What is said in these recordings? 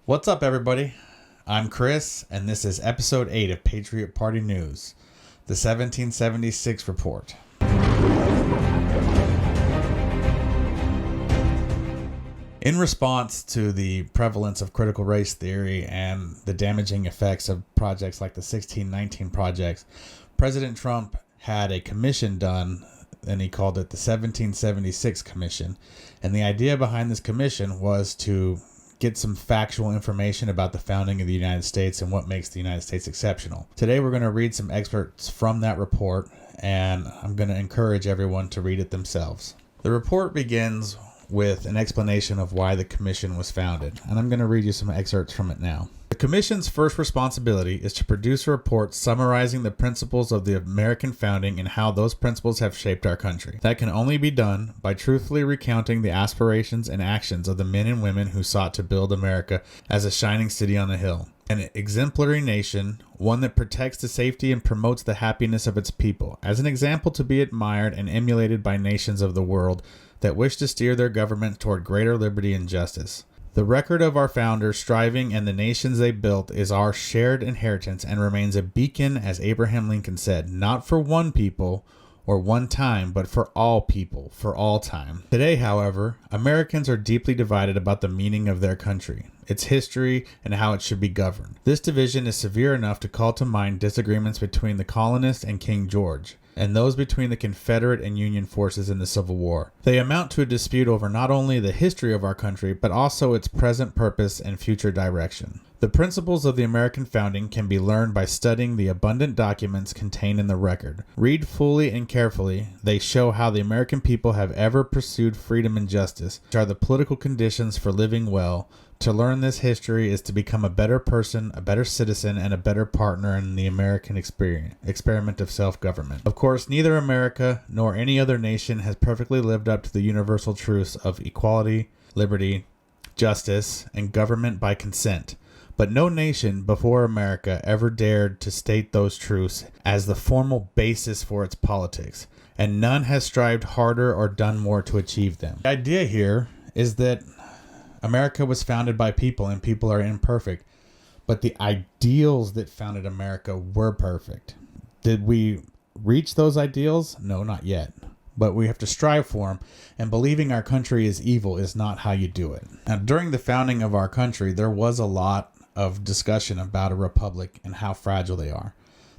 What's up, everybody? I'm Chris, and this is episode 8 of Patriot Party News, the 1776 report. In response to the prevalence of critical race theory and the damaging effects of projects like the 1619 projects, President Trump had a commission done, and he called it the 1776 Commission. And the idea behind this commission was to get some factual information about the founding of the United States and what makes the United States exceptional. Today we're going to read some excerpts from that report, and I'm going to encourage everyone to read it themselves. The report begins with an explanation of why the commission was founded, and I'm going to read you some excerpts from it now. The commission's first responsibility is to produce a report summarizing the principles of the American founding and how those principles have shaped our country. That can only be done by truthfully recounting the aspirations and actions of the men and women who sought to build America as a shining city on a hill. An exemplary nation, one that protects the safety and promotes the happiness of its people, as an example to be admired and emulated by nations of the world that wish to steer their government toward greater liberty and justice. The record of our founders striving and the nations they built is our shared inheritance and remains a beacon, as Abraham Lincoln said, not for one people or one time, but for all people, for all time. Today, however, Americans are deeply divided about the meaning of their country, its history, and how it should be governed. This division is severe enough to call to mind disagreements between the colonists and King George, and those between the Confederate and Union forces in the Civil War. They amount to a dispute over not only the history of our country, but also its present purpose and future direction. The principles of the American founding can be learned by studying the abundant documents contained in the record. Read fully and carefully. They show how the American people have ever pursued freedom and justice, which are the political conditions for living well. To learn this history is to become a better person, a better citizen, and a better partner in the American experiment of self-government. Of course, neither America nor any other nation has perfectly lived up to the universal truths of equality, liberty, justice, and government by consent. But no nation before America ever dared to state those truths as the formal basis for its politics, and none has strived harder or done more to achieve them. The idea here is that America was founded by people, and people are imperfect, but the ideals that founded America were perfect. Did we reach those ideals? No, not yet. But we have to strive for them, and believing our country is evil is not how you do it. Now, during the founding of our country, there was a lot of discussion about a republic and how fragile they are.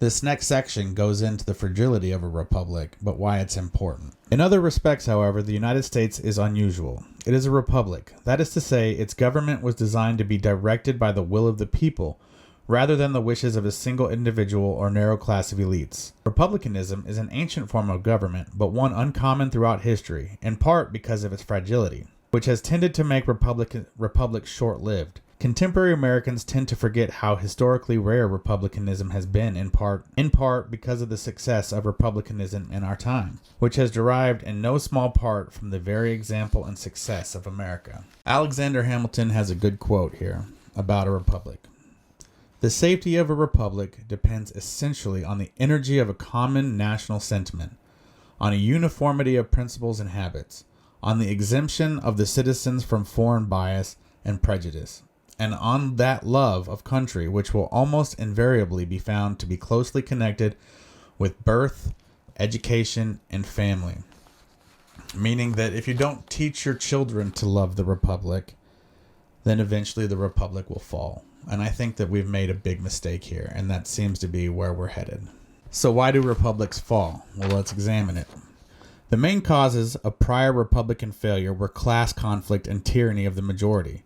This next section goes into the fragility of a republic, but why it's important. In other respects, however, the United States is unusual. It is a republic. That is to say, its government was designed to be directed by the will of the people, rather than the wishes of a single individual or narrow class of elites. Republicanism is an ancient form of government, but one uncommon throughout history, in part because of its fragility, which has tended to make republics short-lived. Contemporary Americans tend to forget how historically rare republicanism has been, in part because of the success of republicanism in our time, which has derived in no small part from the very example and success of America. Alexander Hamilton has a good quote here about a republic. The safety of a republic depends essentially on the energy of a common national sentiment, on a uniformity of principles and habits, on the exemption of the citizens from foreign bias and prejudice, and on that love of country which will almost invariably be found to be closely connected with birth, education, and family. Meaning that if you don't teach your children to love the republic, then eventually the republic will fall. And I think that we've made a big mistake here, and that seems to be where we're headed. So why do republics fall? Well, let's examine it. The main causes of prior republican failure were class conflict and tyranny of the majority.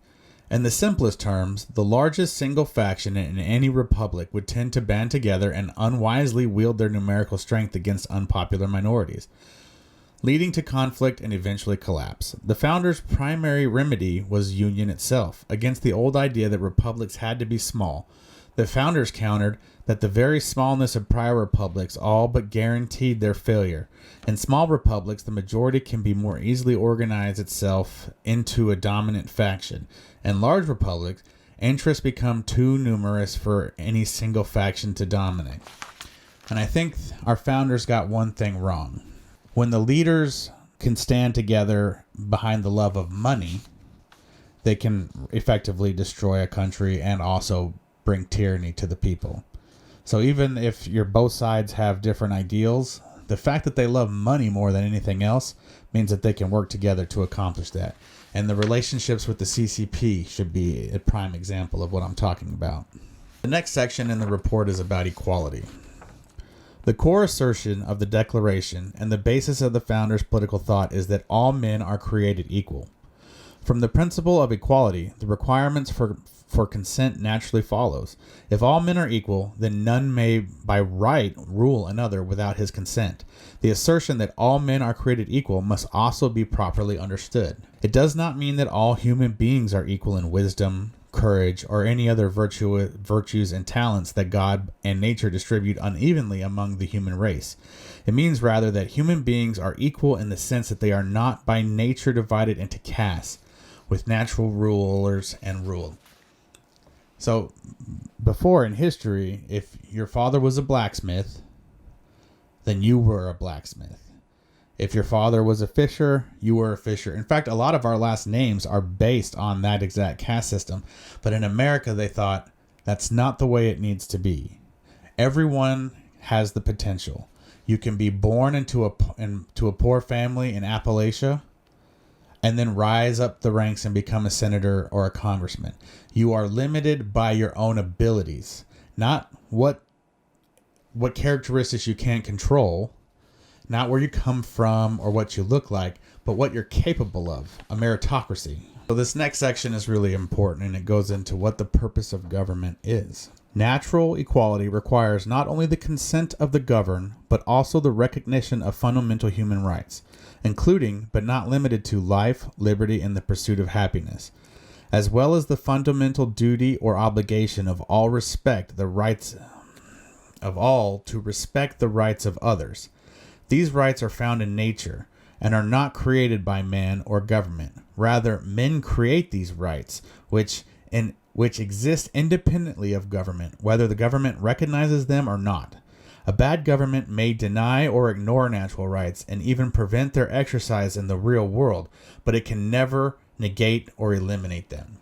In the simplest terms, the largest single faction in any republic would tend to band together and unwisely wield their numerical strength against unpopular minorities, leading to conflict and eventually collapse. The founders' primary remedy was union itself, against the old idea that republics had to be small. The founders countered that the very smallness of prior republics all but guaranteed their failure. In small republics, the majority can be more easily organize itself into a dominant faction. In large republics, interests become too numerous for any single faction to dominate. And I think our founders got one thing wrong. When the leaders can stand together behind the love of money, they can effectively destroy a country and also bring tyranny to the people. So even if both sides have different ideals, the fact that they love money more than anything else means that they can work together to accomplish that. And the relationships with the CCP should be a prime example of what I'm talking about. The next section in the report is about equality. The core assertion of the Declaration and the basis of the founders' political thought is that all men are created equal. From the principle of equality, the requirements for consent naturally follows. If all men are equal, then none may by right rule another without his consent. The assertion that all men are created equal must also be properly understood. It does not mean that all human beings are equal in wisdom, courage, or any other virtues and talents that God and nature distribute unevenly among the human race. It means rather that human beings are equal in the sense that they are not by nature divided into castes, with natural rulers and ruled. So, before in history, if your father was a blacksmith, then you were a blacksmith. If your father was a fisher, you were a fisher. In fact, a lot of our last names are based on that exact caste system. But in America, they thought that's not the way it needs to be. Everyone has the potential. You can be born into a poor family in Appalachia and then rise up the ranks and become a senator or a congressman. You are limited by your own abilities, not what characteristics you can't control, not where you come from or what you look like, but what you're capable of, a meritocracy. So this next section is really important, and it goes into what the purpose of government is. Natural equality requires not only the consent of the governed, but also the recognition of fundamental human rights, including, but not limited to, life, liberty, and the pursuit of happiness, as well as the fundamental duty or obligation of all to respect the rights of others. These rights are found in nature and are not created by man or government. Rather, men create these rights, which exist independently of government, whether the government recognizes them or not. A bad government may deny or ignore natural rights and even prevent their exercise in the real world, but it can never negate or eliminate them.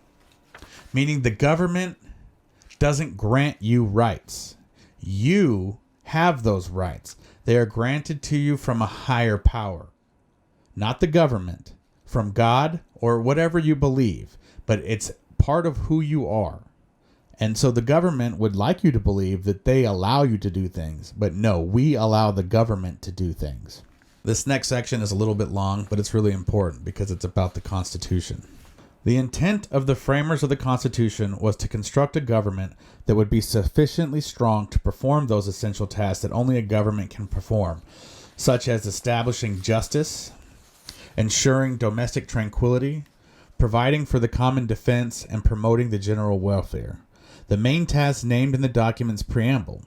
Meaning the government doesn't grant you rights. You have those rights. They are granted to you from a higher power, not the government, from God or whatever you believe, but it's part of who you are. And so the government would like you to believe that they allow you to do things, but no, we allow the government to do things. This next section is a little bit long, but it's really important because it's about the Constitution. The intent of the framers of the Constitution was to construct a government that would be sufficiently strong to perform those essential tasks that only a government can perform, such as establishing justice, ensuring domestic tranquility, providing for the common defense, and promoting the general welfare. The main tasks named in the document's preamble,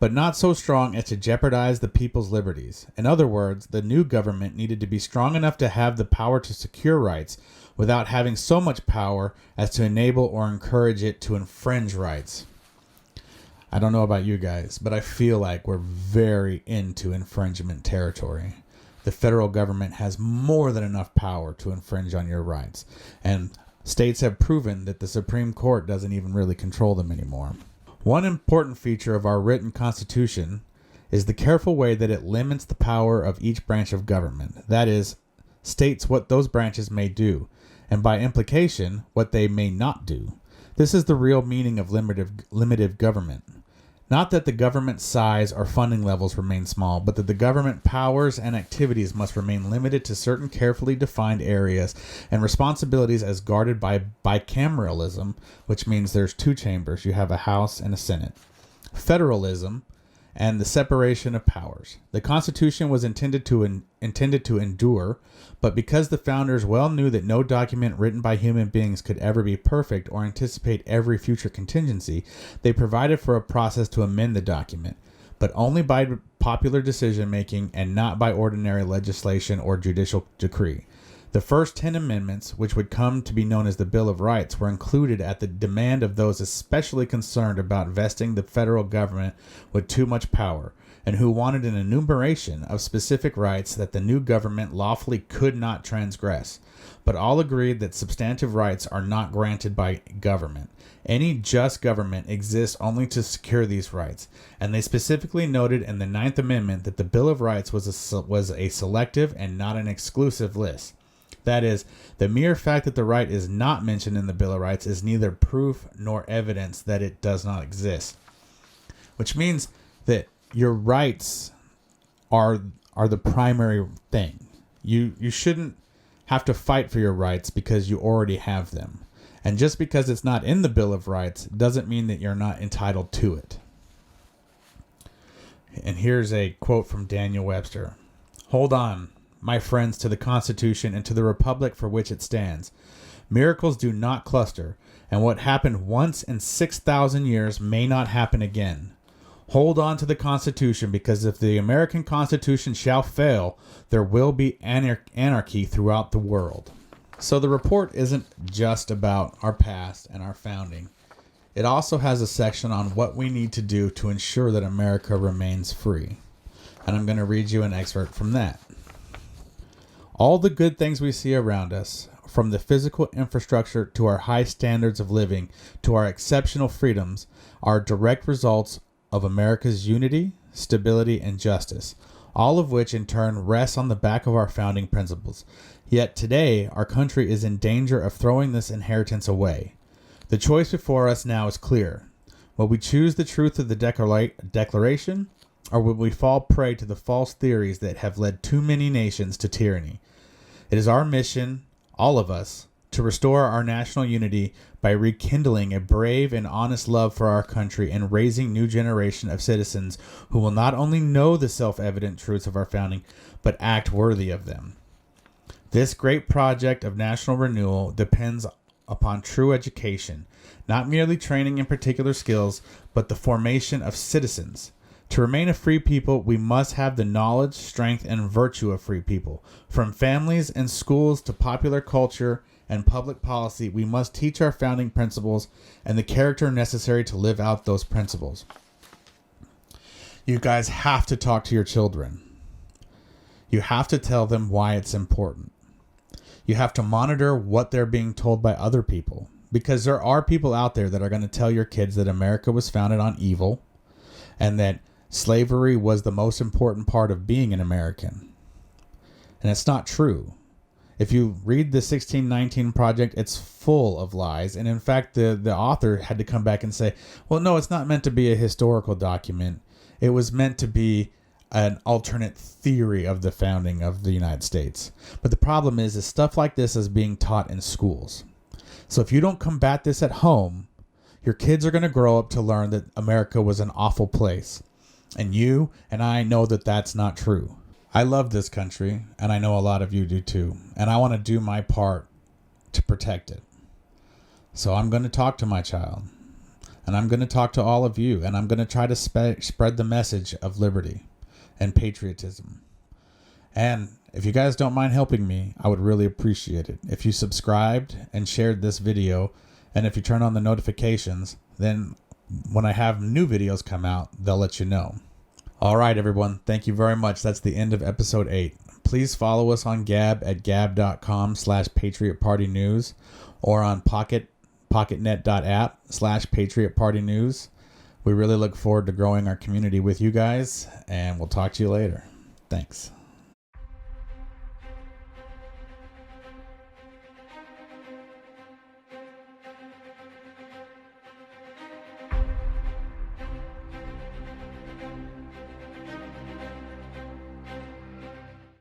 but not so strong as to jeopardize the people's liberties. In other words, the new government needed to be strong enough to have the power to secure rights without having so much power as to enable or encourage it to infringe rights. I don't know about you guys, but I feel like we're very into infringement territory. The federal government has more than enough power to infringe on your rights, and states have proven that the Supreme Court doesn't even really control them anymore. One important feature of our written Constitution is the careful way that it limits the power of each branch of government. That is, states what those branches may do, and by implication, what they may not do. This is the real meaning of limited government. Not that the government size or funding levels remain small, but that the government powers and activities must remain limited to certain carefully defined areas and responsibilities as guarded by bicameralism, which means there's two chambers. You have a House and a Senate. Federalism and the separation of powers. The Constitution was intended to endure, but because the founders well knew that no document written by human beings could ever be perfect or anticipate every future contingency, they provided for a process to amend the document, but only by popular decision-making and not by ordinary legislation or judicial decree. The first 10 amendments, which would come to be known as the Bill of Rights, were included at the demand of those especially concerned about vesting the federal government with too much power, and who wanted an enumeration of specific rights that the new government lawfully could not transgress, but all agreed that substantive rights are not granted by government. Any just government exists only to secure these rights, and they specifically noted in the Ninth Amendment that the Bill of Rights was a selective and not an exclusive list. That is, the mere fact that the right is not mentioned in the Bill of Rights is neither proof nor evidence that it does not exist. Which means that your rights are the primary thing. You shouldn't have to fight for your rights because you already have them. And just because it's not in the Bill of Rights doesn't mean that you're not entitled to it. And here's a quote from Daniel Webster. "Hold on, my friends, to the Constitution and to the Republic for which it stands. Miracles do not cluster, and what happened once in 6,000 years may not happen again. Hold on to the Constitution, because if the American Constitution shall fail, there will be anarchy throughout the world." So the report isn't just about our past and our founding. It also has a section on what we need to do to ensure that America remains free. And I'm going to read you an excerpt from that. "All the good things we see around us, from the physical infrastructure to our high standards of living to our exceptional freedoms, are direct results of America's unity, stability, and justice, all of which in turn rests on the back of our founding principles. Yet today, our country is in danger of throwing this inheritance away. The choice before us now is clear. Will we choose the truth of the Declaration, or will we fall prey to the false theories that have led too many nations to tyranny? It is our mission, all of us, to restore our national unity by rekindling a brave and honest love for our country and raising new generation of citizens who will not only know the self-evident truths of our founding, but act worthy of them. This great project of national renewal depends upon true education, not merely training in particular skills, but the formation of citizens. To remain a free people, we must have the knowledge, strength, and virtue of free people. From families and schools to popular culture and public policy, we must teach our founding principles and the character necessary to live out those principles." You guys have to talk to your children. You have to tell them why it's important. You have to monitor what they're being told by other people, because there are people out there that are going to tell your kids that America was founded on evil and that slavery was the most important part of being an American. And it's not true. If you read the 1619 Project, it's full of lies. And in fact, the author had to come back and say, well, no, it's not meant to be a historical document. It was meant to be an alternate theory of the founding of the United States. But the problem is stuff like this is being taught in schools. So if you don't combat this at home, your kids are going to grow up to learn that America was an awful place. And you and I know that that's not true. I love this country, and I know a lot of you do too. And I want to do my part to protect it. So I'm going to talk to my child. And I'm going to talk to all of you. And I'm going to try to spread the message of liberty and patriotism. And if you guys don't mind helping me, I would really appreciate it. If you subscribed and shared this video, and if you turn on the notifications, then when I have new videos come out, they'll let you know. All right, everyone. Thank you very much. That's the end of episode 8. Please follow us on Gab at gab.com/PatriotPartyNews or on pocketnet.app /PatriotPartyNews. We really look forward to growing our community with you guys, and we'll talk to you later. Thanks.